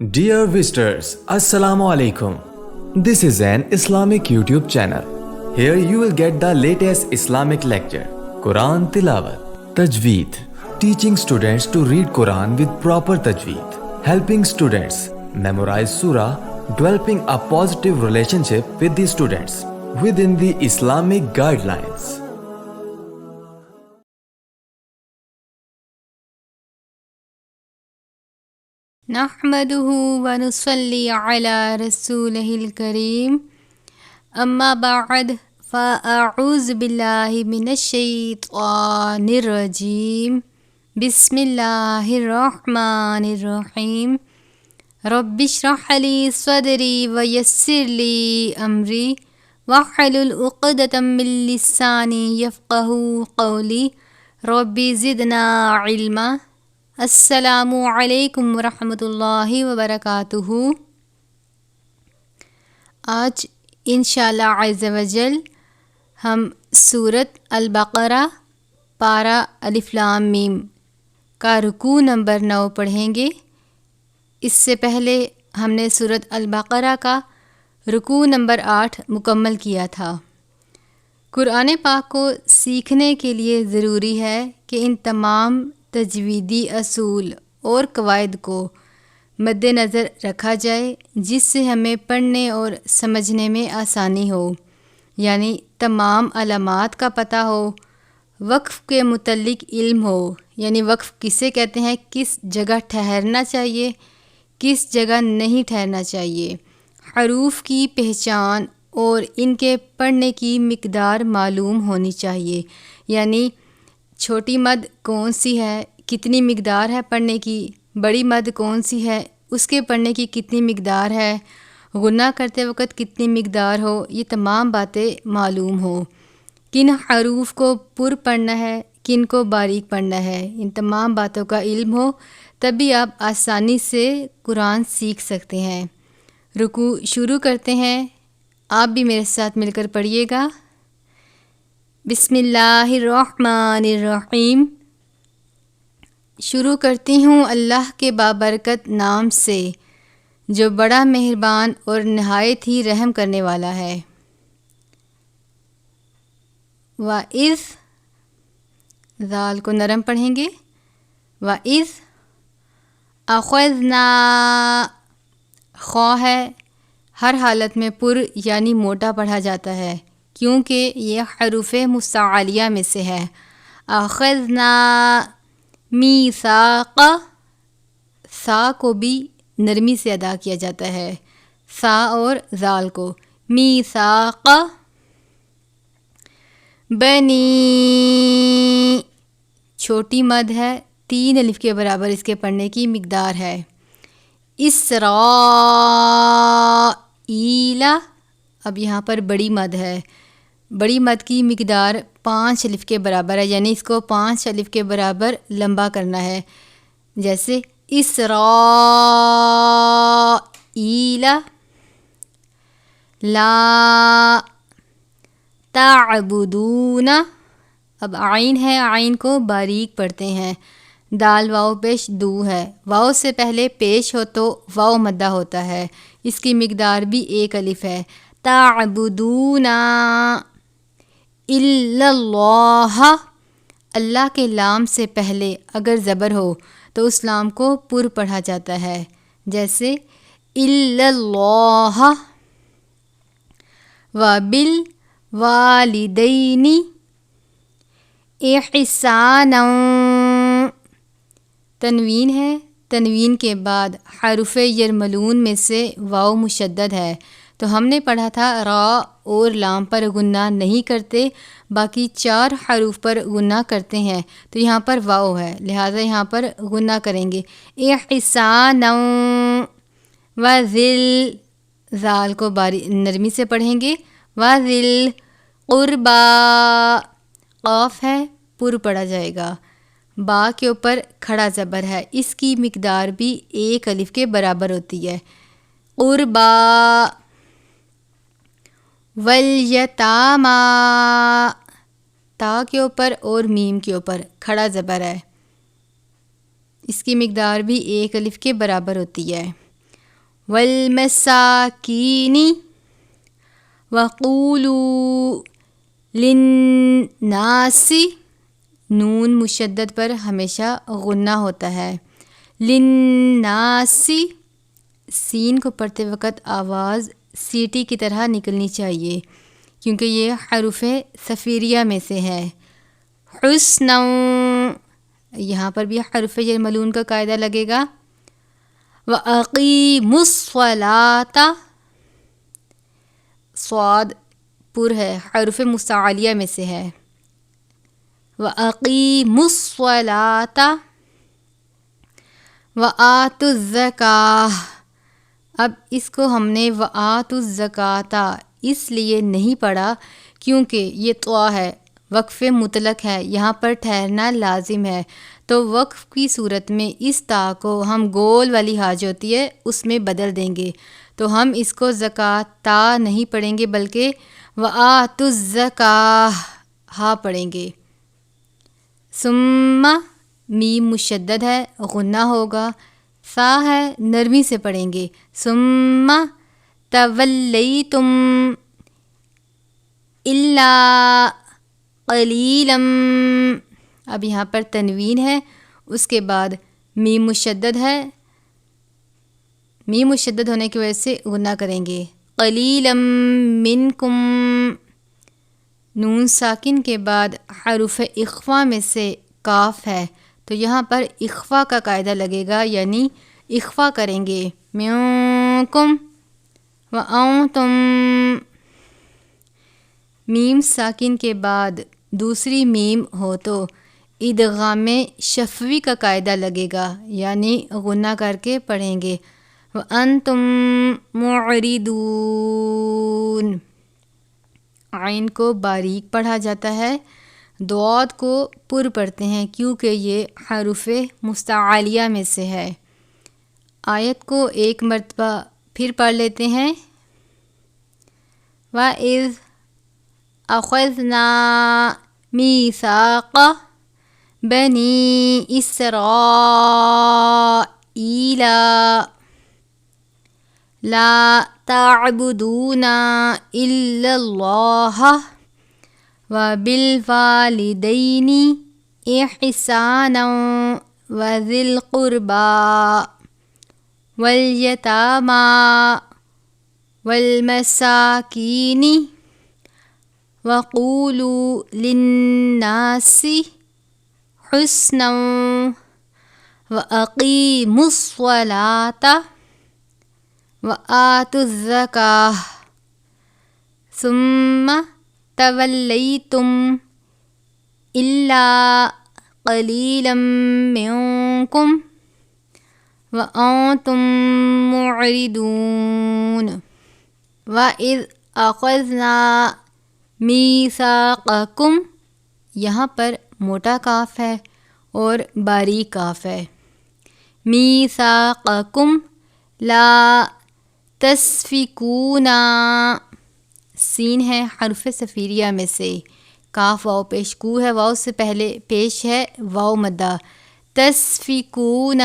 Dear visitors, Assalamu alaikum. This is an Islamic YouTube channel. Here you will get the latest Islamic lecture, Quran Tilawat, Tajweed, teaching students to read Quran with proper Tajweed, helping students memorize Surah, developing a positive relationship with the students within the Islamic guidelines. نحمده ونصلي على رسوله الكريم أما بعد فأعوذ بالله من الشيطان الرجيم بسم الله الرحمن الرحيم رب اشرح لي صدري ويسر لي أمري واحلل عقدة من لساني يفقهوا قولي رب زدنا علما. السلام علیکم ورحمۃ اللہ وبرکاتہ. آج انشاءاللہ عز وجل ہم سورۃ البقرہ پارہ الف لام میم کا رکوع نمبر 9 پڑھیں گے. اس سے پہلے ہم نے سورۃ البقرہ کا رکوع نمبر 8 مکمل کیا تھا. قرآن پاک کو سیکھنے کے لیے ضروری ہے کہ ان تمام تجویدی اصول اور قواعد کو مد نظر رکھا جائے جس سے ہمیں پڑھنے اور سمجھنے میں آسانی ہو، یعنی تمام علامات کا پتہ ہو، وقف کے متعلق علم ہو، یعنی وقف کسے کہتے ہیں، کس جگہ ٹھہرنا چاہیے، کس جگہ نہیں ٹھہرنا چاہیے، حروف کی پہچان اور ان کے پڑھنے کی مقدار معلوم ہونی چاہیے، یعنی چھوٹی مد کون سی ہے، کتنی مقدار ہے پڑھنے کی، بڑی مد کون سی ہے، اس کے پڑھنے کی کتنی مقدار ہے، غنہ کرتے وقت کتنی مقدار ہو، یہ تمام باتیں معلوم ہو. کن حروف کو پر پڑھنا ہے، کن کو باریک پڑھنا ہے، ان تمام باتوں کا علم ہو، تبھی آپ آسانی سے قرآن سیکھ سکتے ہیں. رکوع شروع کرتے ہیں. آپ بھی میرے ساتھ مل کر پڑھیے گا. بسم اللہ الرحمن الرحیم. شروع کرتی ہوں اللہ کے بابرکت نام سے جو بڑا مہربان اور نہایت ہی رحم کرنے والا ہے. وَإِذْ، ذال کو نرم پڑھیں گے. وَإِذْ أَخَذْنَا، خا ہے، ہر حالت میں پر یعنی موٹا پڑھا جاتا ہے کیونکہ یہ حروف مستعلیہ میں سے ہے. اخذنا میثاق، سا کو بھی نرمی سے ادا کیا جاتا ہے، سا اور ذال کو. میثاق بنی، چھوٹی مد ہے، 3 الف کے برابر اس کے پڑھنے کی مقدار ہے. اسرائیل، اب یہاں پر بڑی مد ہے، بڑی مد کی مقدار 5 الف کے برابر ہے، یعنی اس کو 5 الف کے برابر لمبا کرنا ہے. جیسے اسرائیل. لا تعبدون، اب عین ہے، عین کو باریک پڑھتے ہیں. دال واؤ پیش دو ہے، واؤ سے پہلے پیش ہو تو واؤ مدہ ہوتا ہے، اس کی مقدار بھی 1 الف ہے. تعبدون الا اللہ، اللہ کے لام سے پہلے اگر زبر ہو تو اس لام کو پر پڑھا جاتا ہے. جیسے الا اللہ. وبالوالدین احسانا، تنوین ہے، تنوین کے بعد حروف یرملون میں سے واو مشدد ہے تو ہم نے پڑھا تھا را اور لام پر غنہ نہیں کرتے، باقی 4 حروف پر غنہ کرتے ہیں، تو یہاں پر واو ہے لہٰذا یہاں پر غنہ کریں گے. احسانا وذل، ذال کو نرمی سے پڑھیں گے. وذل قربا، قاف ہے، پر پڑھا جائے گا، با کے اوپر کھڑا زبر ہے، اس کی مقدار بھی 1 الف کے برابر ہوتی ہے. قربا. والیتاما، تا کے اوپر اور میم کے اوپر کھڑا زبر ہے، اس کی مقدار بھی 1 الف کے برابر ہوتی ہے. والمساکین وقولوا للناس، نون مشدد پر ہمیشہ غنہ ہوتا ہے. للناس، سین کو پڑھتے وقت آواز سیٹی کی طرح نکلنی چاہیے کیونکہ یہ حروف صفیریہ میں سے ہے. حسنا، یہاں پر بھی حرف جر ملون کا قاعدہ لگے گا. وَأَقِیمُوا الصَّلَاةَ، صاد پر ہے، حرف مستعلیہ میں سے ہے. وَأَقِیمُوا الصَّلَاةَ وَآتُوا الزَّکَاةَ. اب اس کو ہم نے وَآتُوا الزَّکَاةَ اس لیے نہیں پڑھا کیونکہ یہ طوا ہے، وقف مطلق ہے، یہاں پر ٹھہرنا لازم ہے. تو وقف کی صورت میں اس تا کو ہم گول والی ہا جو ہوتی ہے اس میں بدل دیں گے. تو ہم اس کو زکاتا نہیں پڑھیں گے بلکہ وآتوا الزکاہ ہا پڑھیں گے. ثم، میم مشدد ہے، غنہ ہوگا. سا ہے، نرمی سے پڑھیں گے. ثم تولیتم الا قلیلا، اب یہاں پر تنوین ہے، اس کے بعد میم مشدد ہے، میم مشدد ہونے کی وجہ سے غنہ کریں گے. قلیلا منکم، نون ساکن کے بعد حروف اخفا میں سے کاف ہے تو یہاں پر اخفا کا قاعدہ لگے گا، یعنی اخفا کریں گے. منکم وانتم، میم ساکن کے بعد دوسری میم ہو تو ادغام شفوی کا قاعدہ لگے گا، یعنی غنہ کر کے پڑھیں گے. وَأَنْتُمْ مُعْرِضُونَ، عین کو باریک پڑھا جاتا ہے، ضاد کو پر پڑھتے ہیں کیونکہ یہ حروف مستعلیہ میں سے ہے. آیت کو ایک مرتبہ پھر پڑھ لیتے ہیں. وَإِذْ أَخَذْنَا مِيثَاقَ بَنِي إِسْرَائِيلَ لَا تَعْبُدُونَ إِلَّا اللَّهَ وَبِالْوَالِدَيْنِ إِحْسَانًا وَذِي الْقُرْبَى وَالْيَتَامَى وَالْمَسَاكِينِ وَقُولُوا لِلنَّاسِ حُسْنًا وَأَقِیمُوا الصَّلَاةَ وَآتُوا الزَّکَاةَ ثُمَّ تولیتم إِلَّا قَلِیلًا مِنکم وَأَنْتُمْ مُعْرِضُونَ. وَإِذْ أَخَذْنَا مِيثَاقَكُمْ، یہاں پر موٹا کاف ہے اور باریک کاف ہے. مِيثَاقَكُمْ لا تسفکون، سین ہے حرف صفیریہ میں سے، کاف واو پیش کو ہے، واو سے پہلے پیش ہے واو مدہ. تسفکون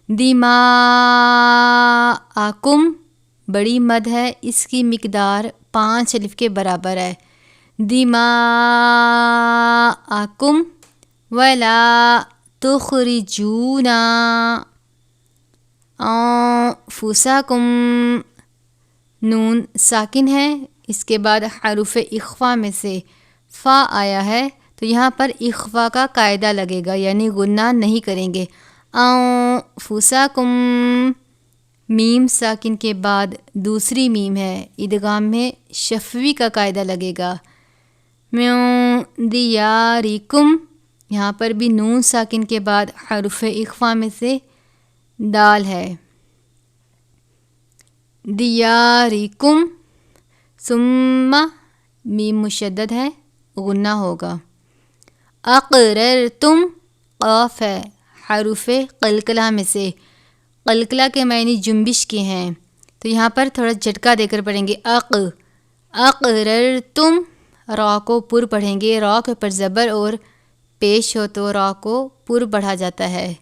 دماءکم، بڑی مد ہے، اس کی مقدار 5 الف کے برابر ہے. دماءکم ولا تخرجون انفسکم، نون ساکن ہے، اس کے بعد حروف اخفا میں سے فا آیا ہے تو یہاں پر اخفا کا قاعدہ لگے گا، یعنی غنہ نہیں کریں گے. انفسکم، میم ساکن کے بعد دوسری میم ہے، ادغام میں شفوی کا قاعدہ لگے گا. من دیارکم، یہاں پر بھی نون ساکن کے بعد حروف اخفا میں سے دال ہے. دیارکم، ثم میم مشدد ہے، غنہ ہوگا. اقررتم، قاف ہے، حروف قلقلہ میں سے، قلقلہ کے معنی جنبش کے ہیں تو یہاں پر تھوڑا جھٹکا دے کر پڑھیں گے. اقررتم، را کو پر پڑھیں گے، را کے پر زبر اور پیش ہو تو را کو پر پڑھا جاتا ہے.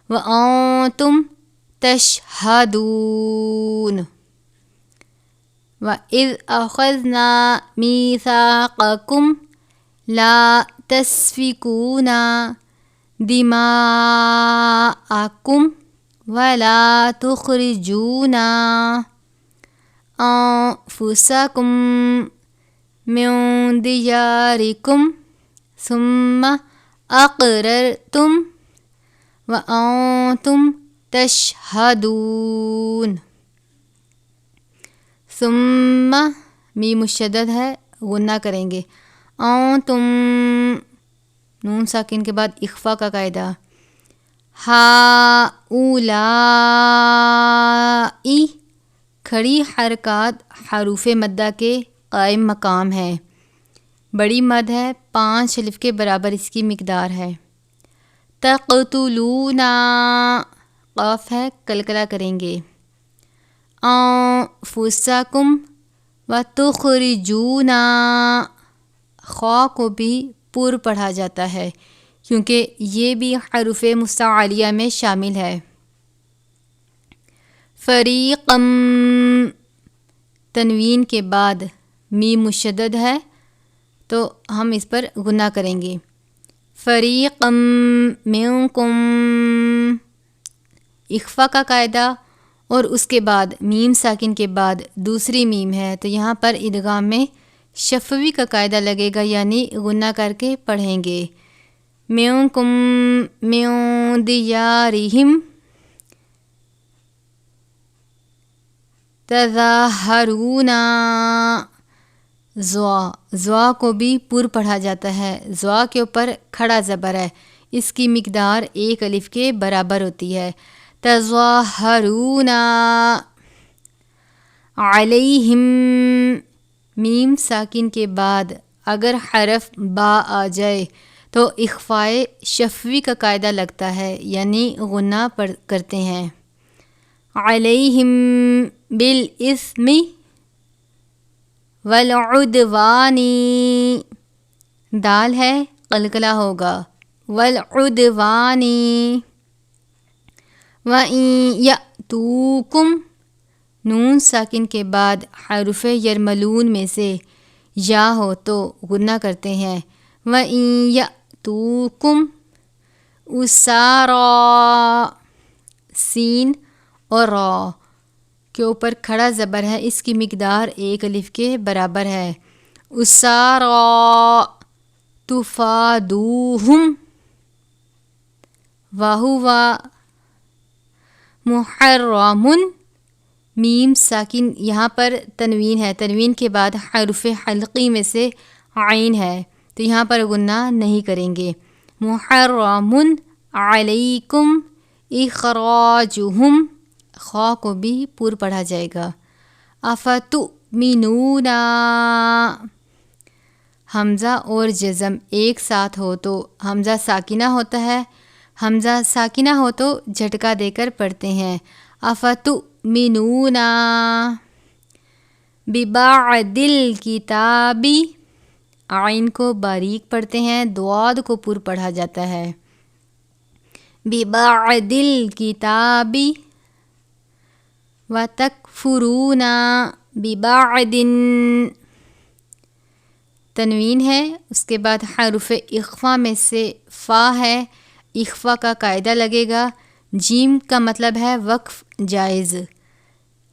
وانتم تشہدون وَإِذْ أَخَذْنَا مِيثَاقَكُمْ لَا تَسْفِكُونَ دِمَاءَكُمْ وَلَا تُخْرِجُونَ أَنفُسَكُمْ مِنْ دِيَارِكُمْ ثُمَّ أَقْرَرْتُمْ وَأَنْتُمْ تَشْهَدُونَ ثم میم مشدد ہے، غنہ کریں گے. تم نون ساکن کے بعد اخفا کا قاعدہ. ہؤلائی کھڑی حرکات حروف مدہ کے قائم مقام ہے. بڑی مد ہے، 5 الف کے برابر اس کی مقدار ہے. تقتلون قاف ہے، کلکلا کریں گے. انفسکم وتخرجون خوا کو بھی پر پڑھا جاتا ہے کیونکہ یہ بھی حروف مستعلیہ میں شامل ہے. فریقم تنوین کے بعد میم مشدد ہے تو ہم اس پر غنہ کریں گے. فریقم منکم اخفا کا قاعدہ اور اس کے بعد میم ساکن کے بعد دوسری میم ہے تو یہاں پر ادغام میں شفوی کا قاعدہ لگے گا، یعنی غنہ کر کے پڑھیں گے. منکم من دیارہم تظاہرون زوا کو بھی پر پڑھا جاتا ہے. زوا کے اوپر کھڑا زبر ہے، اس کی مقدار 1 الف کے برابر ہوتی ہے. تظاہرون علیہم میم ساکن کے بعد اگر حرف با آ جائے تو اخفائے شفوی کا قاعدہ لگتا ہے، یعنی غنہ کرتے ہیں. علیہم بالاسم والعدوان دال ہے، قلقلہ ہوگا. والعدوان وَإِن يَأْتُوكُمْ نون ساکن کے بعد حروف یرملون میں سے یا ہو تو غنہ کرتے ہیں. وَإِن يَأْتُوكُمْ أُسَارَى سین اور را کے اوپر کھڑا زبر ہے، اس کی مقدار 1 الف کے برابر ہے. أُسَارَى تُفَادُوهُمْ وَهُوَ محرم میم ساکن یہاں پر تنوین ہے، تنوین کے بعد حرف حلقی میں سے عین ہے تو یہاں پر غنہ نہیں کریں گے. محرم علیکم اخراجہم خوا کو بھی پر پڑھا جائے گا. افتؤمنون حمزہ اور جزم ایک ساتھ ہو تو حمزہ ساکنہ ہوتا ہے، حمزہ ساکنہ ہو تو جھٹکا دے کر پڑھتے ہیں. افتؤمنون ببعض الکتاب عین کو باریک پڑھتے ہیں، ضاد کو پر پڑھا جاتا ہے. ببعض الکتاب وتکفرون ببعض تنوین ہے، اس کے بعد حرف اخفا میں سے فا ہے، اخفا کا قاعدہ لگے گا. جیم کا مطلب ہے وقف جائز،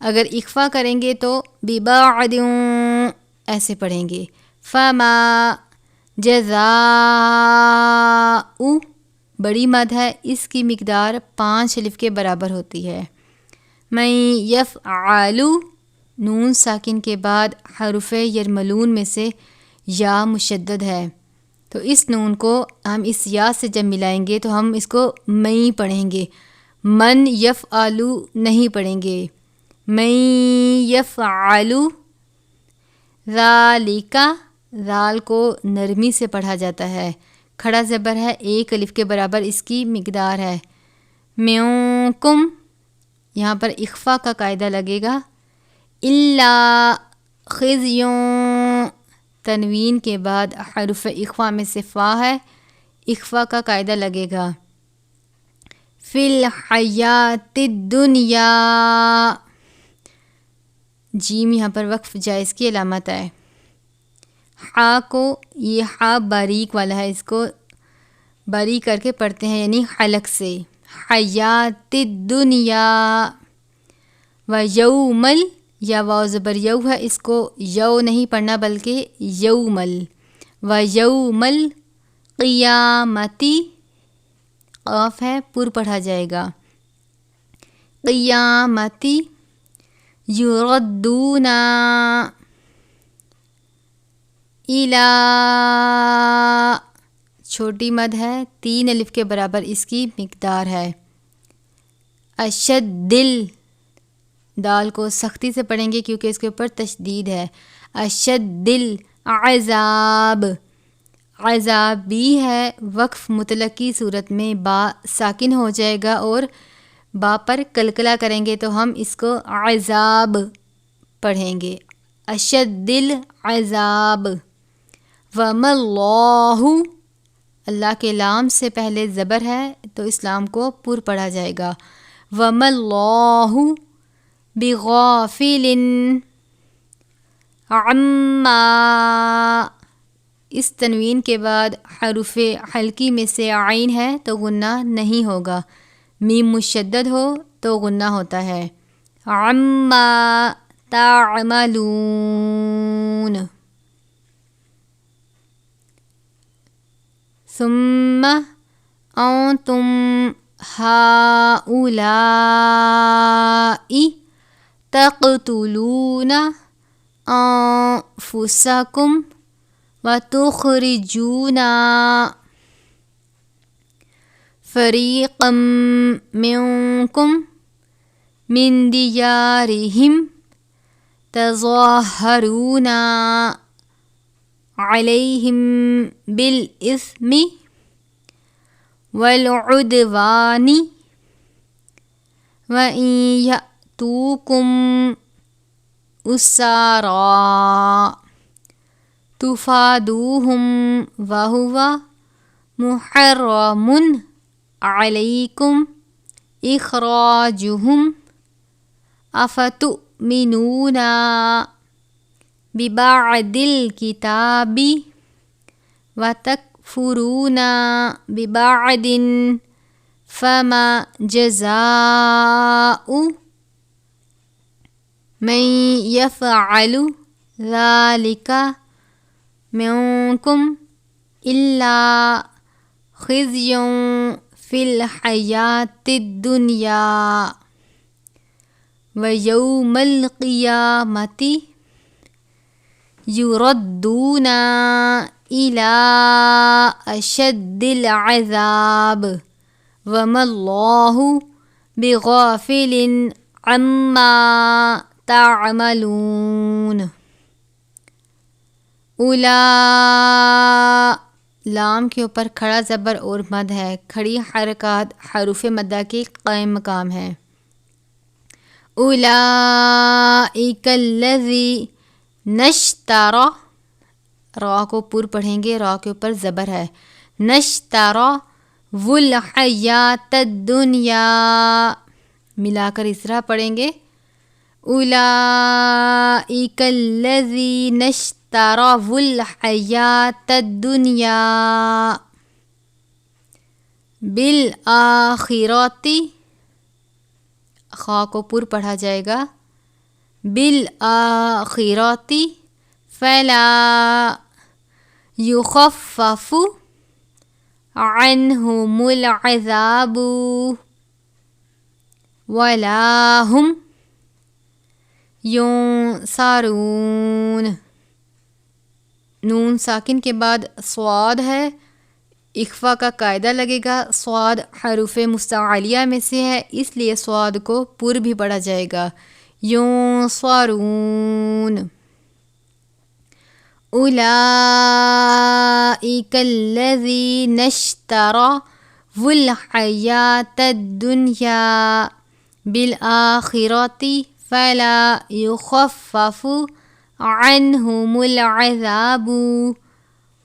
اگر اخفا کریں گے تو ببعض ایسے پڑھیں گے. فما جزاء بڑی مد ہے، اس کی مقدار 5 الف کے برابر ہوتی ہے. من یفعل نون ساکن کے بعد حرف یرملون میں سے یا مشدد ہے تو اس نون کو ہم اس یا سے جب ملائیں گے تو ہم اس کو میں پڑھیں گے، من یفعل نہیں پڑھیں گے. من یفعل ذالک ذال کو نرمی سے پڑھا جاتا ہے، کھڑا زبر ہے، 1 الف کے برابر اس کی مقدار ہے. منکم یہاں پر اخفا کا قاعدہ لگے گا. الا خزیوں تنوین کے بعد حرف اخفا میں سے فا ہے، اخفا کا قاعدہ لگے گا. فی الحیات الدنیا. جیم یہاں پر وقف جائز کی علامت ہے. ہا کو، یہ ہا باریک والا ہے، اس کو باریک کر کے پڑھتے ہیں یعنی حلق سے. حیات الدنیا. و یومل، یا واو زبر یو ہے، اس کو یو نہیں پڑھنا بلکہ یومل. و یومل قیامتی، قاف ہے پر پڑھا جائے گا. قیامتی. یردون الی، چھوٹی مد ہے، 3 الف کے برابر اس کی مقدار ہے. اشدل، دال کو سختی سے پڑھیں گے کیونکہ اس کے اوپر تشدید ہے. اشدل عذاب. عذاب بھی ہے، وقف مطلق کی صورت میں با ساکن ہو جائے گا اور با پر کلکلا کریں گے تو ہم اس کو عذاب پڑھیں گے. اشدل عذاب. وما اللہ، اللہ کے لام سے پہلے زبر ہے تو اس لام کو پر پڑھا جائے گا. وما اللہ بغافل عما، اس تنوین کے بعد حروف حلقی میں سے عین ہے تو غنہ نہیں ہوگا، میم مشدد ہو تو غنہ ہوتا ہے. عما تعملون. ثم انتم هؤلاء تقتلون انفسکم وتخرجون فریقا منکم من دیارہم تظاہرون علیہم بالاثم والعدوان وإن یأتوکم اسارا تفادوہم وہو محرم علیکم اخراجہم افتؤمنون ببعض الکتاب وتکفرون ببعض فما جزاء من یفعل ذلك منکم الا خزی فی الحیات الدنیا ویوم القیامت یردون الی اشد العذاب وما اللہ بغافل عما تعملون. اولا، لام کے اوپر کھڑا زبر اور مد ہے. کھڑی حرکات حروف مدہ کے قائم مقام ہے. اولئک الذی نشترا، را کو پر پڑھیں گے، را کے اوپر زبر ہے. نشترا والحیات الدنیا، ملا کر اس طرح پڑھیں گے. اولئک الذی نشترا والحیات الدنیا بالآخرۃ، خا کو پر پڑھا جائے گا. بالآخرۃ فلا یخفف عنہم العذاب ولا ہم ینصرون. نون ساکن کے بعد صاد ہے، اخفا کا قاعدہ لگے گا. صاد حروف مستعلیہ میں سے ہے اس لیے صاد کو پر بھی پڑھا جائے گا. ینصرون. اولئک الذین اشتروا الحیاۃ الدنیا بالآخرۃ فلا یخفف عنہم العذاب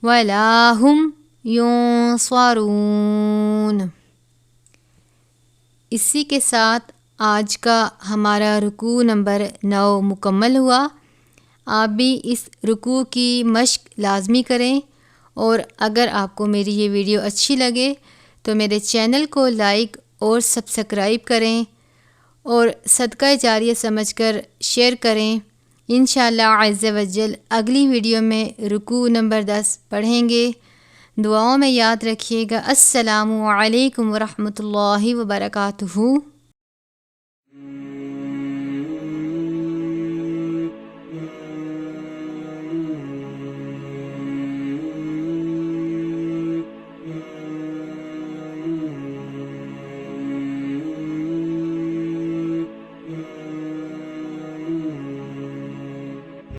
ولا ہم ینصرون. اسی کے ساتھ آج کا ہمارا رکوع نمبر 9 مکمل ہوا۔ آپ بھی اس رکوع کی مشق لازمی کریں، اور اگر آپ کو میری یہ ویڈیو اچھی لگے تو میرے چینل کو لائک اور سبسکرائب کریں اور صدقہ جاریہ سمجھ کر شیئر کریں۔ انشاءاللہ عز و جل اگلی ویڈیو میں رکوع نمبر 10 پڑھیں گے۔ دعاؤں میں یاد رکھیے گا۔ السلام علیکم ورحمۃ اللہ وبرکاتہ۔